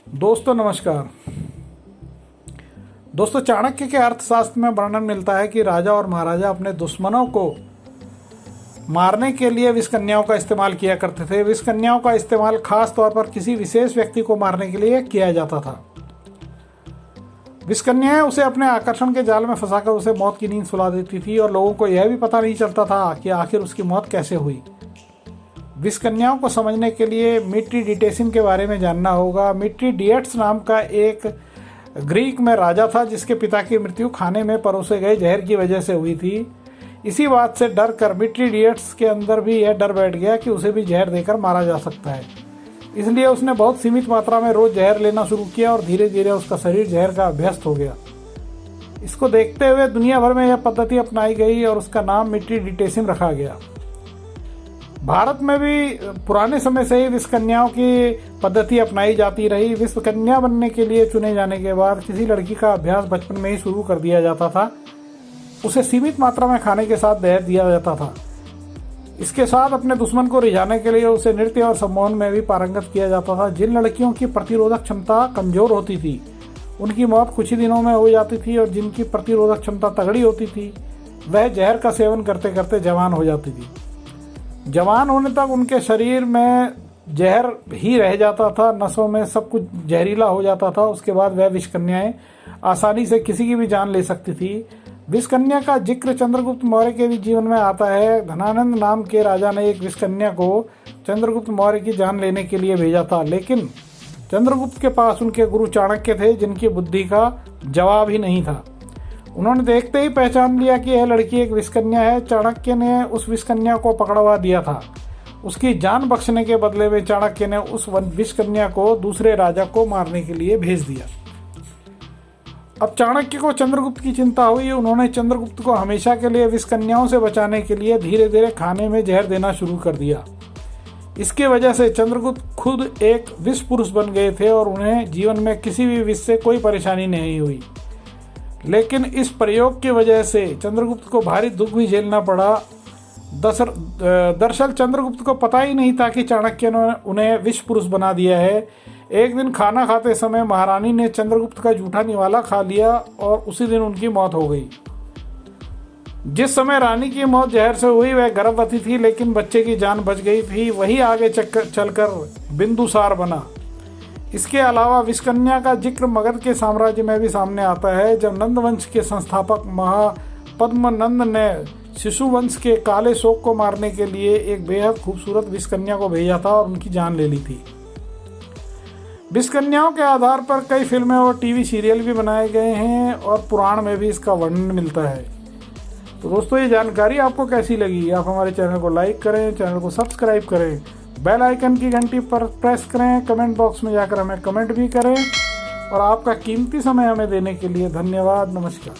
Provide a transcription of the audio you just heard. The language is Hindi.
दोस्तों नमस्कार। दोस्तों, चाणक्य के अर्थशास्त्र में वर्णन मिलता है कि राजा और महाराजा अपने दुश्मनों को मारने के लिए विषकन्याओं का इस्तेमाल किया करते थे। विषकन्याओं का इस्तेमाल खास तौर पर किसी विशेष व्यक्ति को मारने के लिए किया जाता था। विषकन्याएं उसे अपने आकर्षण के जाल में फंसाकर उसे मौत की नींद सुला देती थी और लोगों को यह भी पता नहीं चलता था कि आखिर उसकी मौत कैसे हुई। विषकन्याओं को समझने के लिए मिट्रीडिटेसिस के बारे में जानना होगा। मिट्रीडिएट्स नाम का एक ग्रीक में राजा था जिसके पिता की मृत्यु खाने में परोसे गए जहर की वजह से हुई थी। इसी बात से डर कर मिट्रीडिएट्स के अंदर भी यह डर बैठ गया कि उसे भी जहर देकर मारा जा सकता है। इसलिए उसने बहुत सीमित मात्रा में रोज जहर लेना शुरू किया और धीरे धीरे उसका शरीर जहर का अभ्यस्त हो गया। इसको देखते हुए दुनिया भर में यह पद्धति अपनाई गई और उसका नाम मिट्रीडिटेसिस रखा गया। भारत में भी पुराने समय से ही विषकन्याओं की पद्धति अपनाई जाती रही। विषकन्या बनने के लिए चुने जाने के बाद किसी लड़की का अभ्यास बचपन में ही शुरू कर दिया जाता था। उसे सीमित मात्रा में खाने के साथ दहेज दिया जाता था। इसके साथ अपने दुश्मन को रिझाने के लिए उसे नृत्य और सम्मोहन में भी पारंगत किया जाता था। जिन लड़कियों की प्रतिरोधक क्षमता कमजोर होती थी उनकी मौत कुछ ही दिनों में हो जाती थी और जिनकी प्रतिरोधक क्षमता तगड़ी होती थी वह जहर का सेवन करते करते जवान हो जाती थी। जवान होने तक उनके शरीर में जहर ही रह जाता था, नसों में सब कुछ जहरीला हो जाता था। उसके बाद वह विषकन्याएं आसानी से किसी की भी जान ले सकती थी। विषकन्या का जिक्र चंद्रगुप्त मौर्य के भी जीवन में आता है। धनानंद नाम के राजा ने एक विषकन्या को चंद्रगुप्त मौर्य की जान लेने के लिए भेजा था, लेकिन चंद्रगुप्त के पास उनके गुरु चाणक्य थे जिनकी बुद्धि का जवाब ही नहीं था। उन्होंने देखते ही पहचान लिया कि यह लड़की एक विषकन्या है। चाणक्य ने उस विषकन्या को पकड़वा दिया था। उसकी जान बख्शने के बदले में चाणक्य ने उस विषकन्या को दूसरे राजा को मारने के लिए भेज दिया। अब चाणक्य को चंद्रगुप्त की चिंता हुई। उन्होंने चंद्रगुप्त को हमेशा के लिए विषकन्याओं से बचाने के लिए धीरे धीरे खाने में जहर देना शुरू कर दिया। इसके वजह से चंद्रगुप्त खुद एक विष पुरुष बन गए थे और उन्हें जीवन में किसी भी विष से कोई परेशानी नहीं हुई। लेकिन इस प्रयोग की वजह से चंद्रगुप्त को भारी दुख भी झेलना पड़ा। दरअसल चंद्रगुप्त को पता ही नहीं था कि चाणक्य ने उन्हें विष पुरुष बना दिया है। एक दिन खाना खाते समय महारानी ने चंद्रगुप्त का जूठा निवाला खा लिया और उसी दिन उनकी मौत हो गई। जिस समय रानी की मौत जहर से हुई वह गर्भवती थी, लेकिन बच्चे की जान बच गई थी। वही आगे चलकर बिंदुसार बना। इसके अलावा विषकन्या का जिक्र मगध के साम्राज्य में भी सामने आता है। जब नंद वंश के संस्थापक महापद्मनंद ने शिशु वंश के काले शोक को मारने के लिए एक बेहद खूबसूरत विषकन्या को भेजा था और उनकी जान ले ली थी। विषकन्याओं के आधार पर कई फिल्में और टीवी सीरियल भी बनाए गए हैं और पुराण में भी इसका वर्णन मिलता है। तो दोस्तों, ये जानकारी आपको कैसी लगी? आप हमारे चैनल को लाइक करें, चैनल को सब्सक्राइब करें, बेल आइकन की घंटी पर प्रेस करें, कमेंट बॉक्स में जाकर हमें कमेंट भी करें और आपका कीमती समय हमें देने के लिए धन्यवाद। नमस्कार।